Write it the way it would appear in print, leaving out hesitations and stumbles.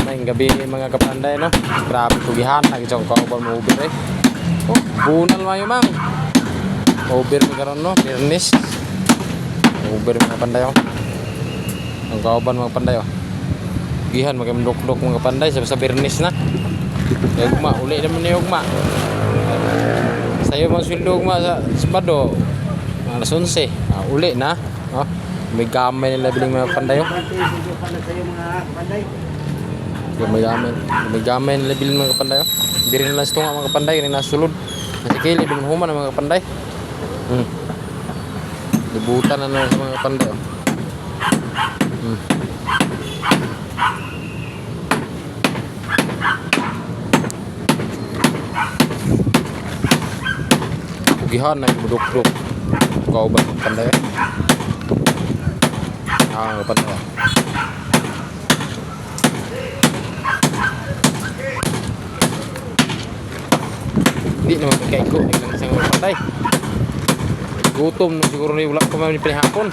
Mamayang gabi mga kapanday no. Grabe tugihan lagi jong kauban mo uber eh. Oh, bunal mayo mang. Uber mi karon no, Bernis. Uber mga panday oh. Ang kauban mga panday oh. Gihan magimdok-dok mga panday sa Bernis na. Ugma uli naman ni ugma. Sayo mga sweldo ugma sa Sabado. Alas 11. Uli na. Oh. May gamay nila biling mga panday oh. May gamay nila biling mga panday oh. Hindi rin nila tunga mga panday, rin nasulod. Kasi kili biling human ang mga panday. Libutan na naman sa mga panday oh. Pugihan na budok-dok. Kau ba panday? Panday. Hindi naman kaiko ng isang panday. Gutom na siguro ni ulap ko man ni pinahapon.